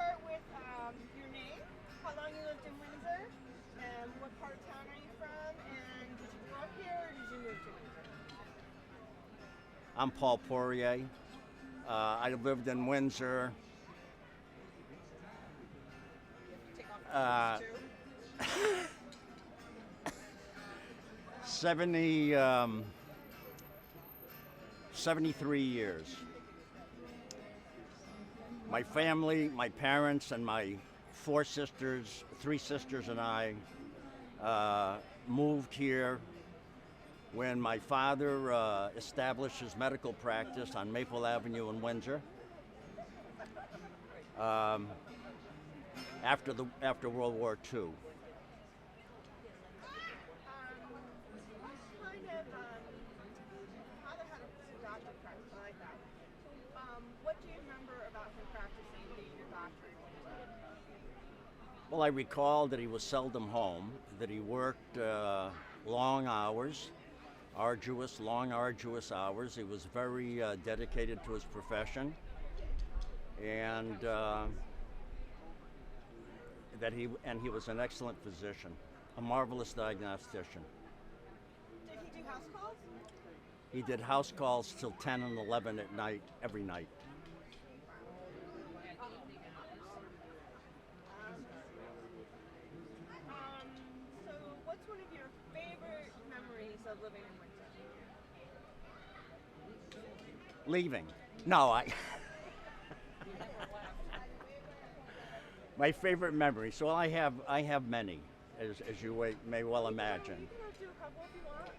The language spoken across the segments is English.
start with your name, how long you lived in Windsor, and what part of town are you from, and did you grow up here or did you move to Windsor? I'm Paul Poirier. I lived in Windsor. Take off Uh, the too. 70, 73 years. My family, my parents, and my three sisters and I moved here when my father established his medical practice on Maple Avenue in Windsor. After World War II. Kind of, father had a doctor practice, I like that. What do you remember about him practicing being your doctor? Well, I recall that he was seldom home, that he worked long hours, long, arduous hours. He was very dedicated to his profession, and he was an excellent physician, a marvelous diagnostician. Did he do house calls? He did house calls till 10 and 11 at night, every night. So what's one of your favorite memories of living in Windsor? Leaving. No, my favorite memory. So I have many, as you may well imagine. You can do a couple if you want.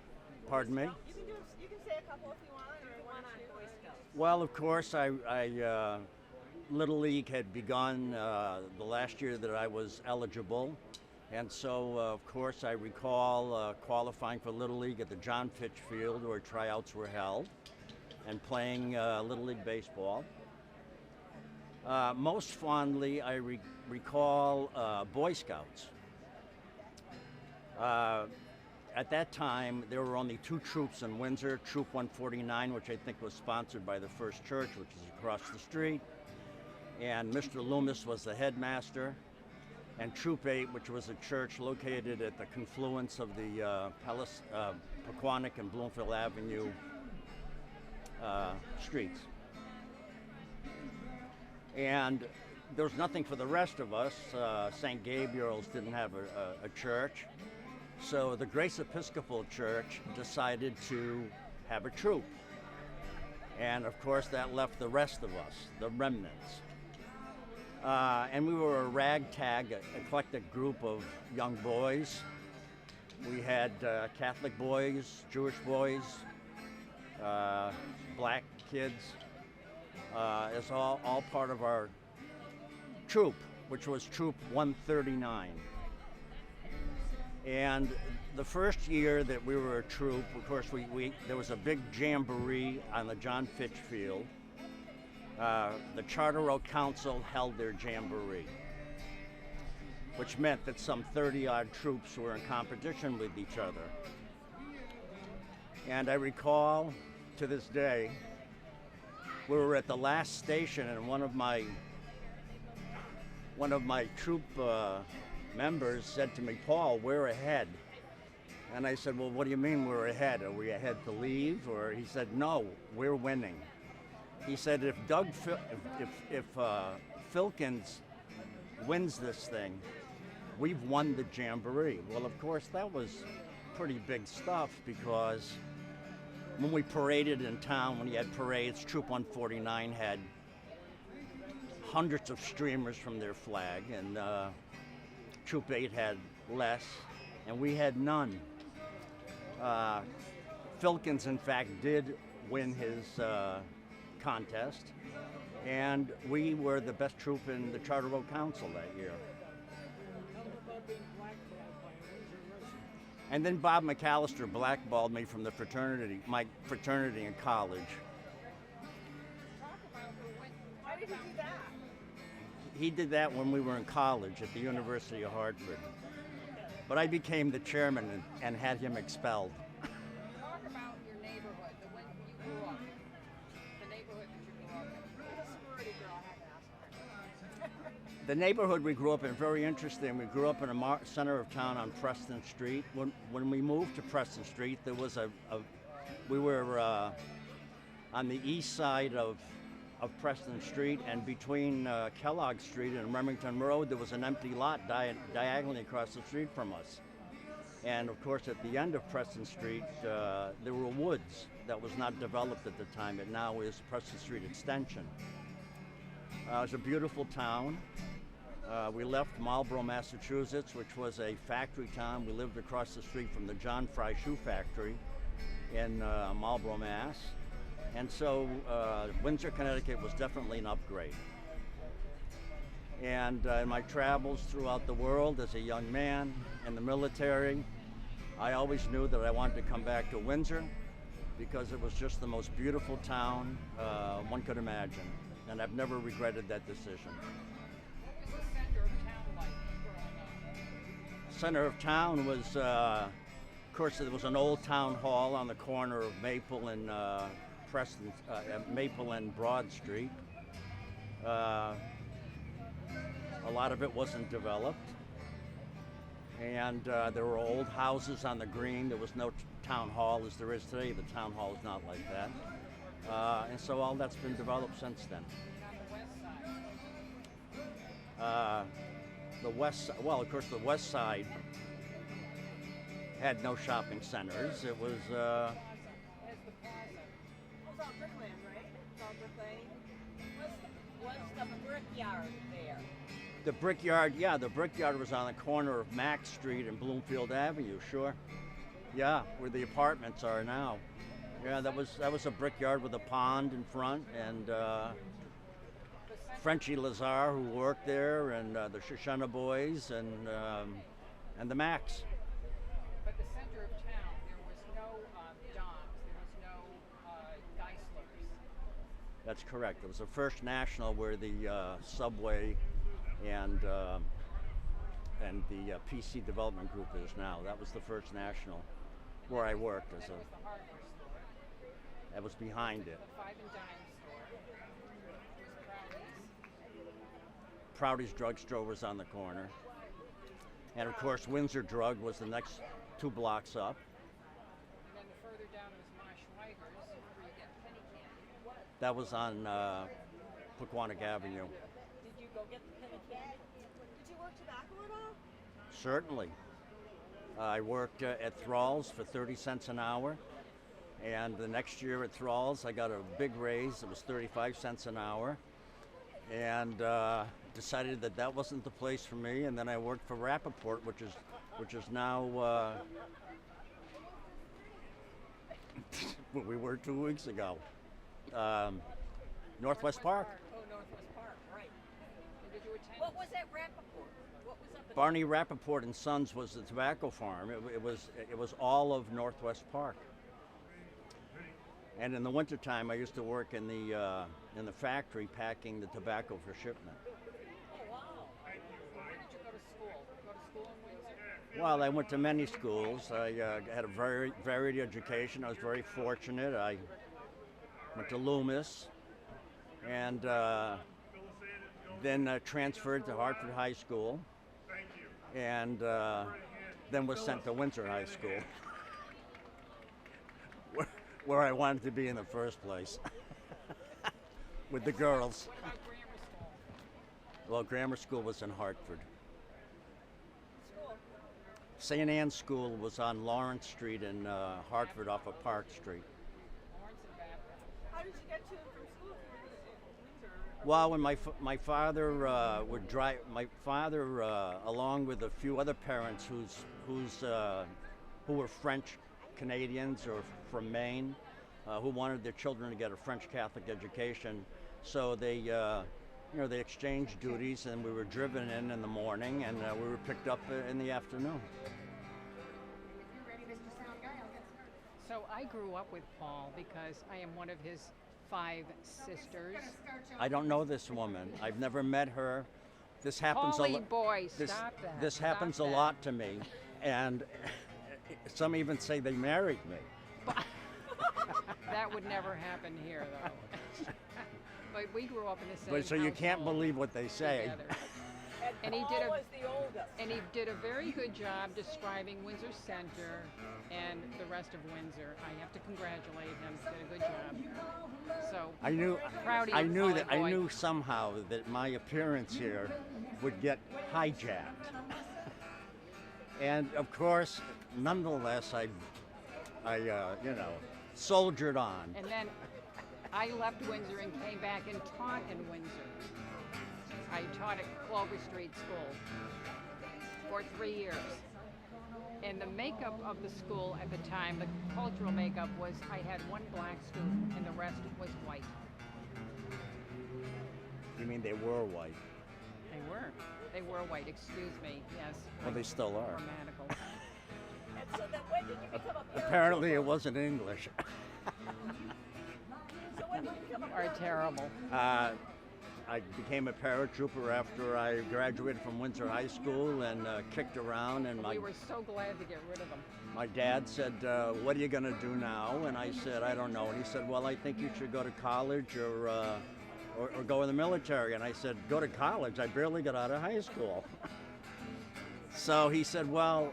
Pardon me? You can say a couple if you want, or one on Boy Scouts. Well, of course, Little League had begun the last year that I was eligible, and so of course I recall qualifying for Little League at the John Fitch Field where tryouts were held, and playing Little League baseball. Most fondly, I recall Boy Scouts. At that time, there were only two troops in Windsor, Troop 149, which I think was sponsored by the First Church, which is across the street, and Mr. Loomis was the headmaster, and Troop 8, which was a church located at the confluence of the Pequannock and Bloomfield Avenue streets. And there was nothing for the rest of us. St. Gabriel's didn't have a church. So the Grace Episcopal Church decided to have a troop. And of course that left the rest of us, the remnants. And we were a ragtag, eclectic group of young boys. We had Catholic boys, Jewish boys, black kids, as all part of our troop, which was Troop 139. And the first year that we were a troop, of course, there was a big jamboree on the John Fitch Field. The Charter Oak Council held their jamboree, which meant that some 30-odd troops were in competition with each other. And I recall, to this day, we were at the last station, and one of my troop members said to me, "Paul, we're ahead." And I said, "Well, what do you mean we're ahead? Are we ahead to leave?" Or he said, "No, we're winning." He said, if Filkins wins this thing, we've won the jamboree. Well, of course, that was pretty big stuff, because when we paraded in town, when you had parades, Troop 149 had hundreds of streamers from their flag, and Troop 8 had less, and we had none. Filkins, in fact, did win his contest, and we were the best troop in the Charter Oak Council that year. And then Bob McAllister blackballed me from my fraternity in college. Why did he do that? He did that when we were in college at the University of Hartford. But I became the chairman and had him expelled. Talk about your neighborhood, when you grew up, the neighborhood that you grew up in. He's a sorority girl, I had to ask her. The neighborhood we grew up in, very interesting. We grew up in a center of town on Preston Street. When we moved to Preston Street, there was we were on the east side of Preston Street, and between Kellogg Street and Remington Road, there was an empty lot diagonally across the street from us. And of course, at the end of Preston Street, there were woods that was not developed at the time. It now is Preston Street Extension. It was a beautiful town. We left Marlborough, Massachusetts, which was a factory town. We lived across the street from the John Fry Shoe Factory in Marlborough, Mass. And so Windsor, Connecticut was definitely an upgrade. And in my travels throughout the world as a young man in the military, I always knew that I wanted to come back to Windsor because it was just the most beautiful town one could imagine. And I've never regretted that decision. What was the center of town like growing up? Center of town was, of course, there was an old town hall on the corner of Maple and Maple and Broad Street. A lot of it wasn't developed, and there were old houses on the green. There was no town hall as there is today. The town hall is not like that, and so all that's been developed since then. The west side. Well, of course, the west side had no shopping centers. It was. It was all brickland, right? It was all brickland. Was the brickyard there? The Brickyard, yeah, the Brickyard was on the corner of Mack Street and Bloomfield Avenue, sure. Yeah, where the apartments are now. Yeah, that was a brickyard with a pond in front, and Frenchie Lazar, who worked there, and the Shoshana Boys, and the Macks. But the center of town, there was no Doms, there was no Geislers. That's correct. It was the First National where the Subway and the PC Development Group is now. That was the First National where I worked as That was the hardware store. that was behind it. The Five and Dime store. Was Proudy's. Proudy's Drugstore was on the corner. And of course, Windsor Drug was the next 2 blocks up. And then further down was Ma Schweiger's, where you get penny candy. That was on Pequannock Avenue. Did you go get the penny candy? Did you work tobacco at all? Certainly. I worked at Thrall's for 30 cents an hour. And the next year at Thrall's, I got a big raise. It was 35 cents an hour. And decided that that wasn't the place for me. And then I worked for Rappaport, which is now what we were 2 weeks ago. Northwest Park. Oh, Northwest Park, right. And did you attend? What was at Rappaport? What was up at Barney Rappaport and Sons was the tobacco farm. It was all of Northwest Park. And in the wintertime, I used to work in the factory packing the tobacco for shipment. Oh, wow. Where did you go to school? Go to school in Windsor? Well, I went to many schools. I had a very varied education. I was very fortunate. I went to Loomis, and then transferred to Hartford High School, and then was sent to Windsor High School, where I wanted to be in the first place, with the girls. What about grammar school? Well, grammar school was in Hartford. School. St. Anne's School was on Lawrence Street in Hartford off of Park Street. Lawrence and Babcock. How did you get to and from school if you were in Windsor? Well, when my father would drive, my father, along with a few other parents who were French Canadians or from Maine, who wanted their children to get a French Catholic education, so they they exchanged duties, and we were driven in the morning, and we were picked up in the afternoon. So I grew up with Paul because I am one of his 5 sisters. I don't know this woman. I've never met her. This happens Paulie boy, stop that. This Stop happens a that. lot to me, and some even say they married me. That would never happen here, though. But we grew up in the same But so you can't household believe what they say. together. And he Paul did a was the oldest. and he did a very good job describing Windsor Center and the rest of Windsor. I have to congratulate him. He did a good job. So I knew, proud of I you, knew Polly that I boy. knew somehow that my appearance here would get hijacked, and of course, nonetheless, I soldiered on. And then I left Windsor and came back and taught in Windsor. I taught at Clover Street School for 3 years. And the makeup of the school at the time, the cultural makeup was I had one black student and the rest was white. You mean they were white? They were. They were white, excuse me, yes. Well, they still are. Grammatical. And so then when did you become a paratrooper? Apparently, it wasn't English. So when did you become a Are paratrooper? terrible. I became a paratrooper after I graduated from Windsor High School and kicked around. And We were so glad to get rid of them. my dad said, "What are you going to do now?" And I said, "I don't know." And he said, "Well, I think you should go to college or go in the military." And I said, "Go to college? I barely got out of high school." So he said, "Well,"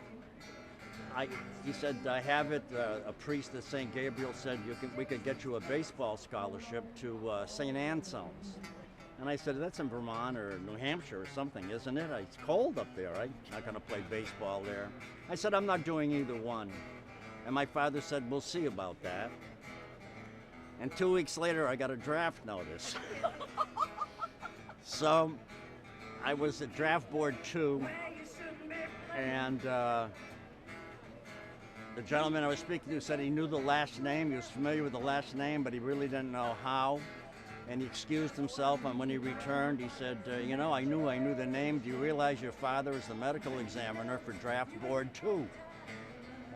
he said, "I have it. A priest at St. Gabriel said we could get you a baseball scholarship to St. Anselm's." And I said, "That's in Vermont or New Hampshire or something, isn't it? It's cold up there. I'm not going to play baseball there." I said, "I'm not doing either one." And my father said, "We'll see about that." And 2 weeks later, I got a draft notice. So I was at draft board 2, and the gentleman I was speaking to said he knew the last name. He was familiar with the last name, but he really didn't know how. And he excused himself, and when he returned, he said, I knew the name. Do you realize your father is the medical examiner for draft board 2?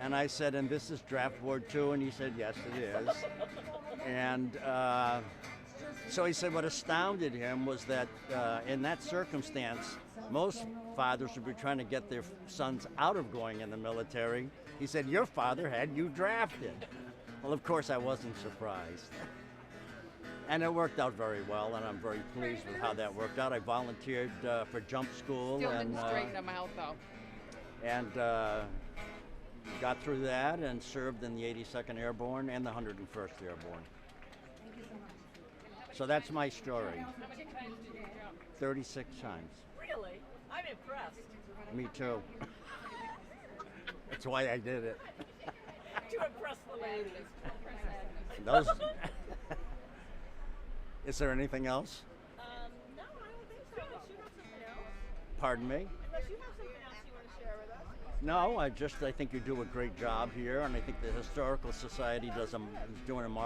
And I said, "And this is draft board 2? And he said, "Yes, it is." And so he said what astounded him was that in that circumstance, most fathers would be trying to get their sons out of going in the military. He said, "Your father had you drafted." Well, of course, I wasn't surprised. And it worked out very well, and I'm very pleased with how that worked out. I volunteered for jump school Still and didn't straighten them out though. Got through that and served in the 82nd Airborne and the 101st Airborne. So that's my story. How many times did you jump? 36 times. Really? I'm impressed. Me too. That's why I did it. To impress the ladies. Those. Is there anything else? No, I don't think so. Unless you have something else. Pardon me? Unless you have something else you want to share with us. No, I think you do a great job here, and I think the Historical Society is doing a marvelous